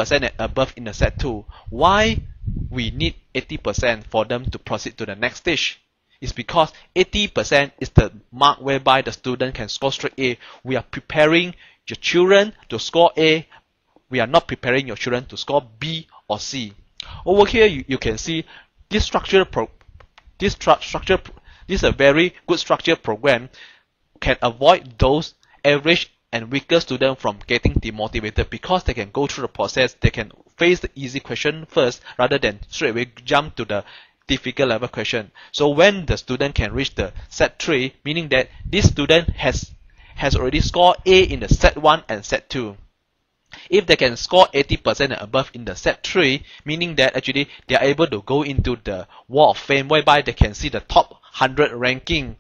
80% and above in the set 2. Why we need 80% for them to proceed to the next stage? It's because 80% is the mark whereby the student can score straight A. We are preparing your children to score A. We are not preparing your children to score B or C. Over here, you can see this this is a very good structured program can avoid those average and weaker students from getting demotivated, because they can go through the process. They can face the easy question first rather than straight away jump to the difficult level question. So when the student can reach the set 3, meaning that this student has already scored A in the set 1 and set 2. If they can score 80% and above in the set 3, meaning that actually they are able to go into the wall of fame whereby they can see the top 100 ranking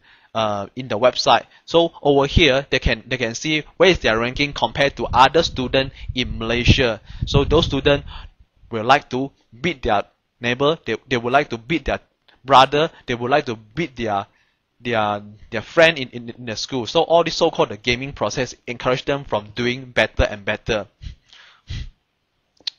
in the website. So over here they can see where is their ranking compared to other students in Malaysia. So those students will like to beat their neighbor, they would like to beat their brother, they would like to beat their friend in the school. So all this so-called the gaming process encourage them from doing better and better.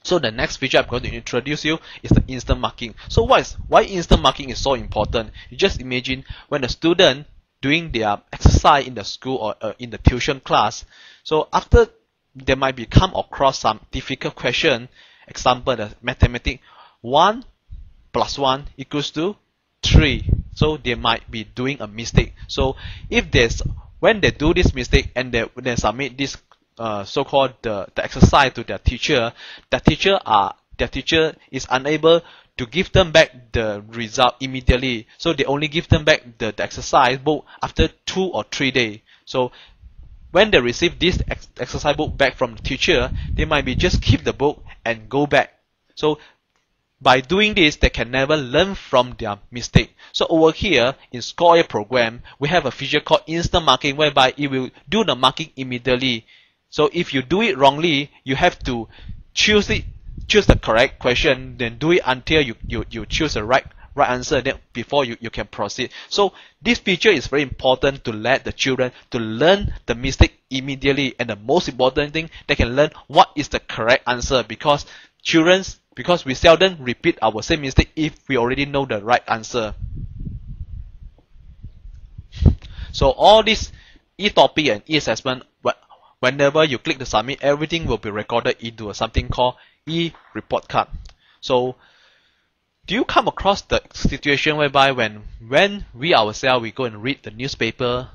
So the next feature I'm going to introduce you is the instant marking. So why instant marking is so important? You just imagine when a student doing their exercise in the school or in the tuition class. So after they might be come across some difficult question, example the mathematics 1 plus 1 equals to 3. So they might be doing a mistake. So if when they do this mistake and they submit this so-called the exercise to their teacher, their teacher is unable to give them back the result immediately. So they only give them back the exercise book after 2 or 3 days. So when they receive this exercise book back from the teacher, they might be just keep the book and go back. So by doing this, they can never learn from their mistake. So over here in Score A program, we have a feature called instant marking, whereby it will do the marking immediately. So if you do it wrongly, you have to choose the correct question, then do it until you choose the right answer, then before you can proceed. So this feature is very important to let the children to learn the mistake immediately, and the most important thing, they can learn what is the correct answer, because we seldom repeat our same mistake if we already know the right answer. So all this e-topic and e-assessment, whenever you click the submit, everything will be recorded into something called e-report card. So do you come across the situation whereby when we ourselves we go and read the newspaper,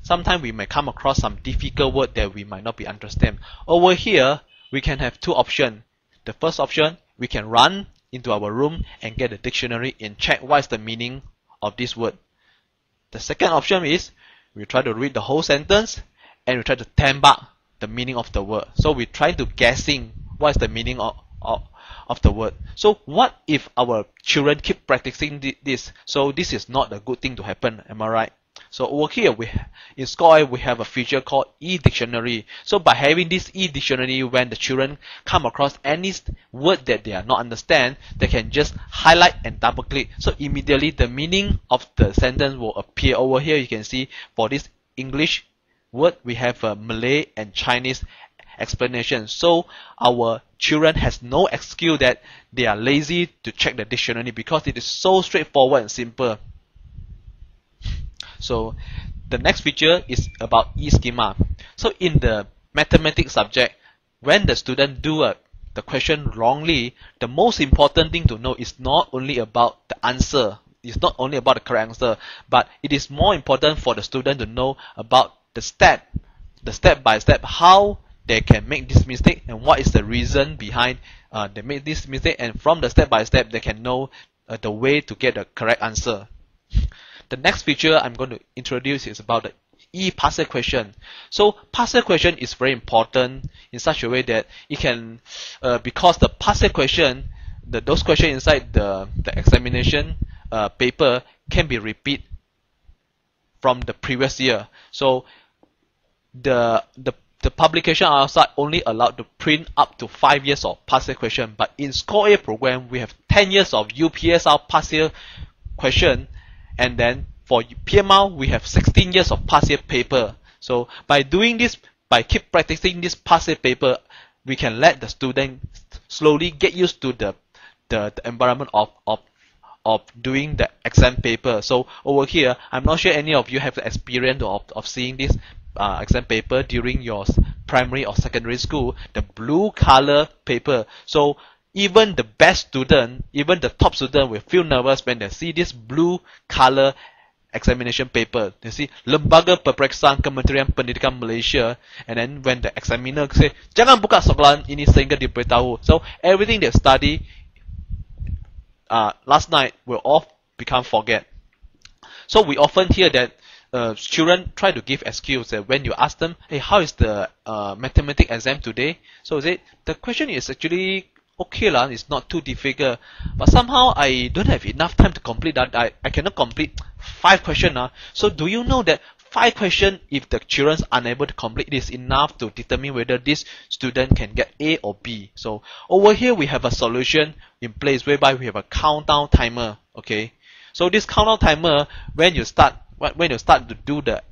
sometimes we may come across some difficult word that we might not be understand. Over here we can have two options. The first option, we can run into our room and get a dictionary and check what is the meaning of this word. The second option is we try to read the whole sentence and we try to tembak the meaning of the word. So we try to guessing what is the meaning of the word. So what if our children keep practicing this? So this is not a good thing to happen, am I right? So over here in Score A, we have a feature called e-dictionary. So by having this e-dictionary, when the children come across any word that they are not understand, they can just highlight and double click. So immediately the meaning of the sentence will appear. Over here you can see for this English word we have a Malay and Chinese explanation. So our children has no excuse that they are lazy to check the dictionary, because it is so straightforward and simple. So the next feature is about e-schema. So in the mathematics subject, when the student do the question wrongly, the most important thing to know is not only about the answer, it's not only about the correct answer, but it is more important for the student to know about the step by step, how they can make this mistake and what is the reason behind they make this mistake, and from the step by step they can know the way to get the correct answer. The next feature I'm going to introduce is about the e-puzzle question. So puzzle question is very important in such a way that it can, because the puzzle question, those questions inside the examination paper can be repeat from the previous year. So the publication outside only allowed to print up to 5 years of puzzle question, but in Score A program we have 10 years of UPSR puzzle question. And then for PMR, we have 16 years of past year paper. So by doing this, by keep practicing this past year paper, we can let the student slowly get used to the environment of doing the exam paper. So over here, I'm not sure any of you have the experience of seeing this exam paper during your primary or secondary school, the blue color paper. So even the best student, even the top student will feel nervous when they see this blue color examination paper. You see, Lembaga Peperiksaan Kementerian Pendidikan Malaysia, and then when the examiner say, jangan buka soalan ini sehingga diberitahu. So everything they study last night will all become forget. So we often hear that children try to give excuse when you ask them, hey, how is the mathematics exam today? So the question is actually okay lah, it's not too difficult, but somehow I don't have enough time to complete that. I cannot complete 5 questions. So do you know that 5 questions, if the children are unable to complete, it is enough to determine whether this student can get A or B. So over here we have a solution in place whereby we have a countdown timer. Okay, so this countdown timer, when you start to do the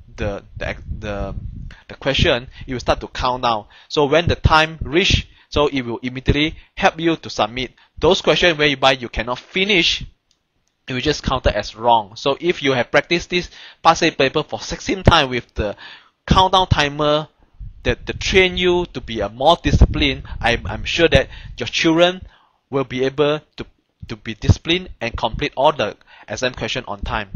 question, it will start to count down. So when the time reach, so it will immediately help you to submit those questions whereby you cannot finish. It will just counted as wrong. So if you have practiced this past paper for 16 times with the countdown timer that train you to be a more disciplined, I'm sure that your children will be able to be disciplined and complete all the exam question on time.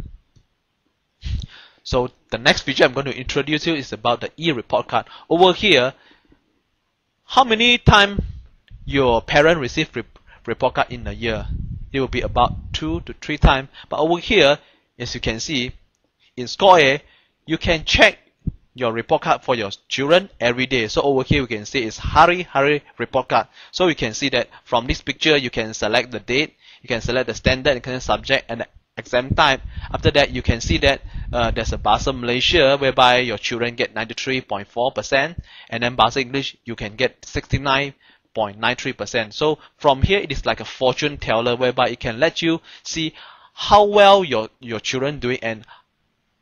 So the next feature I'm going to introduce you is about the e-report card. Over here, how many times your parent receive report card in a year? It will be about 2 to 3 times. But over here, as you can see, in Score A, you can check your report card for your children every day. So over here, we can see it's Hari report card. So you can see that from this picture, you can select the date, you can select the standard, you can subject, and the exam type. After that, you can see that there's a Bahasa Malaysia whereby your children get 93.4%, and then Bahasa English you can get 69.93%. So from here, it is like a fortune teller whereby it can let you see how well your children doing and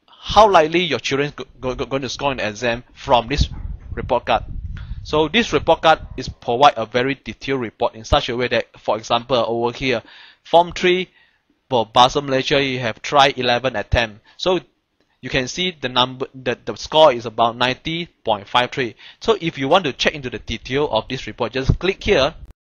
how likely your children going to score in the exam from this report card. So this report card is provide a very detailed report in such a way that, for example, over here, Form 3 for Bahasa Malaysia, you have try 11 attempts. So you can see the number, the score is about 90.53. So if you want to check into the detail of this report, just click here